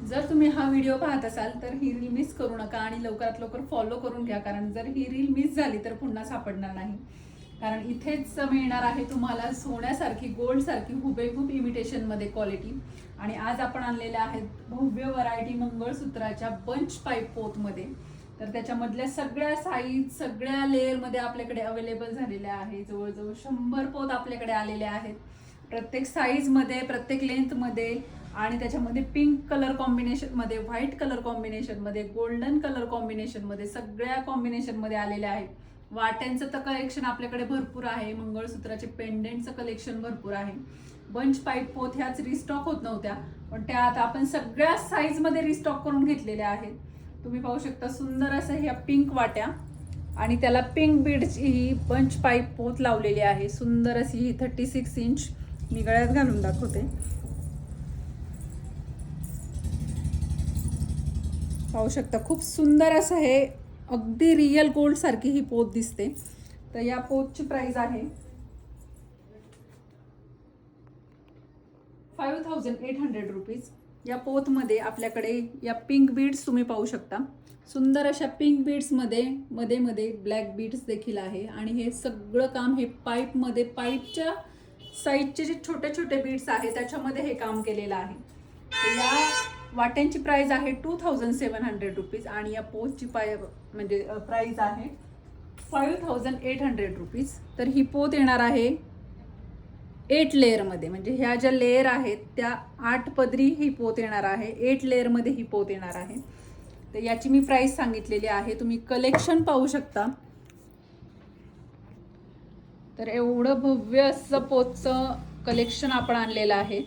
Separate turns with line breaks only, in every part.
जर तुम्ही हा व्हिडिओ पाहत असाल तर ही रील मिस करू नका आणि लवकरात लवकर फॉलो करून घ्या, कारण जर ही रील मिस झाली तर पुन्हा सापडणार नाही. कारण इथेच मिळणार आहे तुम्हाला सोन्यासारखी गोल्डसारखी हुबेहूब इमिटेशनमध्ये क्वालिटी. आणि आज आपण आणलेल्या आहेत भव्य व्हरायटी मंगळसूत्राच्या बंच पाईप पोतमध्ये. तर त्याच्यामधल्या सगळ्या साईज सगळ्या लेअरमध्ये आपल्याकडे अवेलेबल झालेल्या आहे. जवळजवळ 100 पोत आपल्याकडे आलेले आहेत, प्रत्येक साईजमध्ये प्रत्येक लेंथमध्ये. आणि त्याच्यामध्ये पिंक कलर कॉम्बिनेशनमध्ये, व्हाईट कलर कॉम्बिनेशनमध्ये, गोल्डन कलर कॉम्बिनेशनमध्ये, सगळ्या कॉम्बिनेशनमध्ये आलेले आहेत. वाट्यांचं तर कलेक्शन आपल्याकडे भरपूर आहे, मंगळसूत्राचे पेंडेंटचं कलेक्शन भरपूर आहे. बंच पाईप पोत ह्याच रिस्टॉक होत नव्हत्या, पण त्या आता आपण सगळ्या साईजमध्ये रिस्टॉक करून घेतलेल्या आहेत. तुम्ही पाहू शकता सुंदर असं ह्या पिंक वाट्या आणि त्याला पिंक बीडची ही बंच पाईप पोत लावलेली आहे. सुंदर अशी ही 36 इंच. मी गळ्यात घालून दाखवते. पाहू शकता खूप सुंदर असं हे अगदी रिअल गोल्ड सारखी ही पोत दिसते. तर या पोतची प्राइस आहे 5800 रुपीज. या पोतमध्ये आपल्याकडे या पिंक बीड्स तुम्ही पाहू शकता. सुंदर अशा पिंक बीड्समध्ये मध्ये मध्ये ब्लॅक बीड्स देखील आहे. आणि हे सगळं काम हे पाईपमध्ये, पाईपच्या साईडचे जे छोटे छोटे बीड्स आहेत त्याच्यामध्ये हे काम केलेलं आहे. तर या वाट्यांची प्राइस आहे 2700 रुपीज आणि या पोस्टची म्हणजे प्राइस आहे 5800 रुपीज. तर ही पोत येणार आहे 8 लेअरमध्ये, म्हणजे ह्या ज्या लेअर आहेत त्या 8 पदरी ही पोत येणार आहे. 8 लेअरमध्ये ही पोत येणार आहे. तर याची मी प्राइस सांगितलेली आहे. तुम्ही कलेक्शन पाहू शकता. तर एवढं भव्य असं पोतचं कलेक्शन आपण आणलेलं आहे.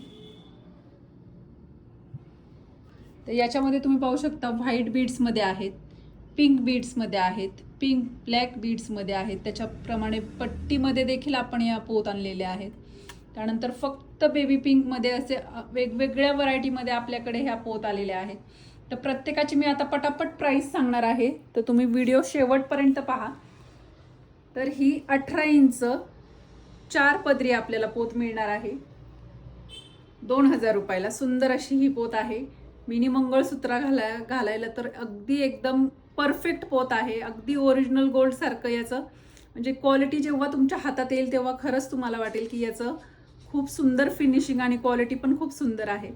तर याच्यामध्ये तुम्ही पाहू शकता व्हाईट बीड्समध्ये आहेत, पिंक बीड्समध्ये आहेत, पिंक ब्लॅक बीड्समध्ये आहेत. त्याच्याप्रमाणे पट्टीमध्ये देखील आपण या पोत आणलेल्या आहेत. त्यानंतर फक्त बेबी पिंकमध्ये असे वेगवेगळ्या व्हरायटीमध्ये आपल्याकडे ह्या पोत आलेल्या आहेत. तर प्रत्येकाची मी आता पटापट प्राईस सांगणार आहे, तर तुम्ही व्हिडिओ शेवटपर्यंत पहा. तर ही 18 इंच 4 पदरी आपल्याला पोत मिळणार आहे 2000 रुपयाला. सुंदर अशी ही पोत आहे. मिनी मंगळसूत्र घालायला तर अगदी एकदम परफेक्ट पोत आहे. अगदी ओरिजिनल गोल्ड सारखं याचं म्हणजे क्वालिटी जेव्हा तुमच्या हातात येईल तेव्हा खरंच तुम्हाला वाटेल की याचं खूप सुंदर फिनिशिंग आणि क्वालिटी पण खूप सुंदर आहे.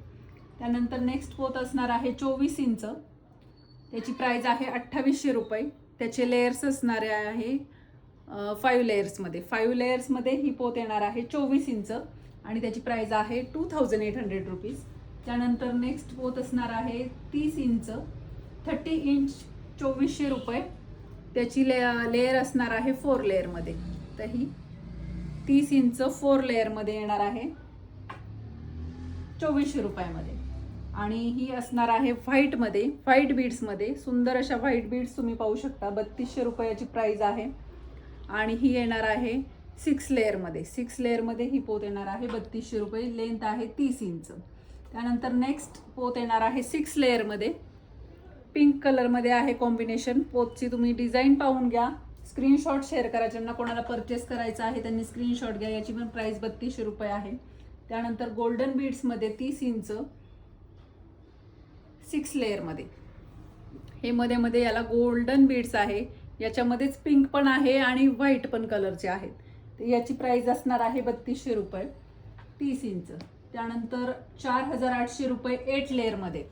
त्यानंतर नेक्स्ट पोत असणार आहे 24 इंच. त्याची प्राइस आहे 2800 रुपये. त्याचे लेयर्स असणारे आहे 5 लेयर्समध्ये. 5 लेयर्समध्ये ही पोत येणार आहे 24 इंच आणि त्याची प्राइस आहे 2800 रुपीज. त्यानंतर नेक्स्ट पोत असणार आहे 30 इंच. 30 इंच 2400 रुपये. त्याची लेयर असणार आहे 4 लेअरमध्ये. तर ही 30 इंच 4 लेअरमध्ये येणार आहे 2400 रुपयामध्ये. आणि ही असणार आहे व्हाईटमध्ये, व्हाईट बीड्समध्ये. सुंदर अशा व्हाईट बीड्स तुम्ही पाहू शकता. 3200 रुपयाची प्राइस आहे. आणि ही येणार आहे 6 लेअरमध्ये. 6 लेअरमध्ये ही पोत येणार आहे 3200 रुपये. लेंथ आहे 30 इंच. त्यानंतर नेक्स्ट पोत येणार आहे 6 लेअरमध्ये. पिंक कलरमध्ये आहे कॉम्बिनेशन. पोतची तुम्ही डिझाईन पाहून घ्या, स्क्रीनशॉट शेअर करा. ज्यांना कोणाला परचेस करायचं आहे त्यांनी स्क्रीनशॉट घ्या. याची पण प्राइस 3200 रुपये आहे. त्यानंतर गोल्डन बीड्समध्ये 30 इंच 6 लेअरमध्ये. हे मध्ये मध्ये याला गोल्डन बीड्स आहे. याच्यामध्येच पिंक पण आहे आणि व्हाईट पण कलरचे आहेत. तर याची प्राइस असणार आहे 3200 रुपये 30 इंच. त्यानंतर 4800 रुपये 8 लेअरमध्ये.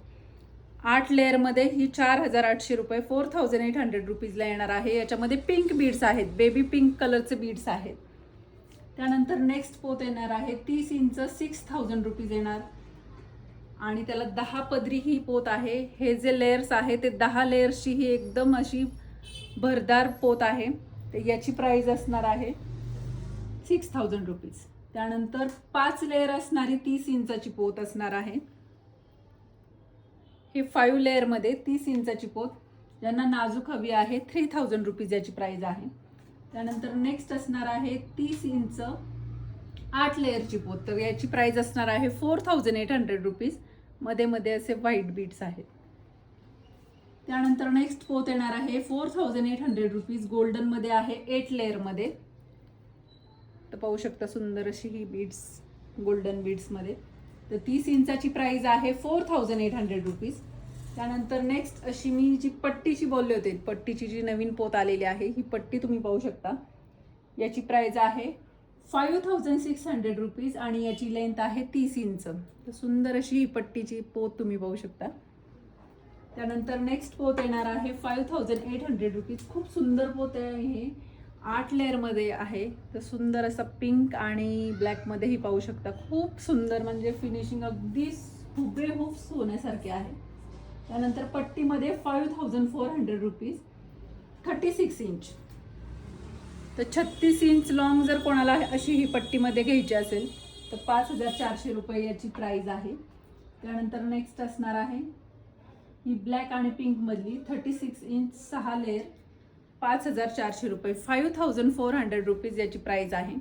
8 लेअरमध्ये ही 4800 रुपये 4800 रुपीजला येणार आहे. याच्यामध्ये पिंक बीड्स आहेत, बेबी पिंक कलरचे बीड्स आहेत. त्यानंतर नेक्स्ट पोत येणार आहे 30 इंच 6000 रुपीज येणार आणि त्याला 10 पदरी ही पोत आहे. हे जे लेयर्स आहे ते 10 लेयर्सची ही एकदम अशी भरदार पोत आहे. तर याची प्राइस असणार आहे 6000 रुपीज. त्यानंतर 5 लेयर असणारी 30 इंचाची पोत असणार आहे. हे 5 लेअरमध्ये 30 इंचाची पोत. ज्यांना नाजूक हवी आहे 3000 रुपीज याची प्राइस आहे. त्यानंतर नेक्स्ट असणार आहे 30 इंच 8 लेअरची पोत. तर याची प्राइस असणार आहे 4800 रुपीज. मध्ये मध्ये असे व्हाईट बीड्स आहेत. त्यानंतर नेक्स्ट पोत येणार आहे 4800 रुपीज. गोल्डनमध्ये आहे 8 लेअरमध्ये. तर पाहू शकता सुंदर अशी ही बीड्स गोल्डन बीड्समध्ये. तर 30 इंचाची प्राइस आहे 4800 रुपीज. त्यानंतर नेक्स्ट अशी मी जी पट्टीची बोलले होते, पट्टीची जी नवीन पोत आलेली आहे, ही पट्टी तुम्ही पाहू शकता. याची प्राइस आहे 5600 रुपीज आणि याची लेंथ आहे 30 इंच. तर सुंदर अशी ही पट्टीची पोत तुम्ही पाहू शकता. त्यानंतर नेक्स्ट पोत येणार आहे 5800 रुपीज. खूप सुंदर पोत आहे हे, 8 लेअरमध्ये आहे. तर सुंदर असा पिंक आणि ब्लॅकमध्येही पाहू शकता. खूप सुंदर, म्हणजे फिनिशिंग अगदी हुबेहूब सोन्यासारखे आहे. त्यानंतर पट्टीमध्ये 5400 रुपीज, 36 इंच. तर 36 इंच लॉंग जर कोणाला अशी ही पट्टीमध्ये घ्यायची असेल तर 5400 रुपये याची प्राइस आहे. त्यानंतर नेक्स्ट असणार आहे ही ब्लॅक आणि पिंक मधली 36 इंच 6 लेअर, 5400 रुपये, 5400 रुपीज याची प्राइस आहे.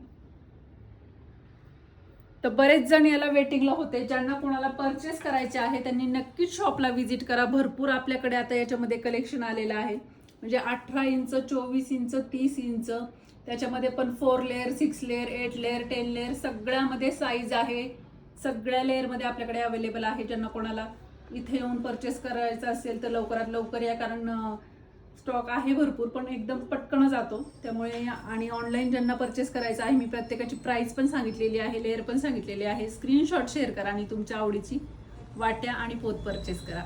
तर बरेच जण याला वेटिंगला होते. ज्यांना कोणाला परचेस करायचे आहे त्यांनी नक्कीच शॉपला व्हिजिट करा. भरपूर आपल्याकडे आता याच्यामध्ये कलेक्शन आलेलं आहे. म्हणजे 18 इंच, 24 इंच, 30 इंच, त्याच्यामध्ये पण 4 लेअर, 6 लेअर, 8 लेअर, 10 लेअर सगळ्यामध्ये साईज आहे. सगळ्या लेअरमध्ये आपल्याकडे अवेलेबल आहे. ज्यांना कोणाला इथे येऊन परचेस करायचं असेल तर लवकरात लवकर या, कारण स्टॉक आहे भरपूर, पण एकदम पटकन जातो. त्यामुळे आणि ऑनलाईन ज्यांना परचेस करायचं आहे, मी प्रत्येकाची प्राइस पण सांगितलेली आहे, लेअर पण सांगितलेली आहे. स्क्रीनशॉट शेअर करा आणि तुमच्या आवडीची वाट्या आणि पोत परचेस करा.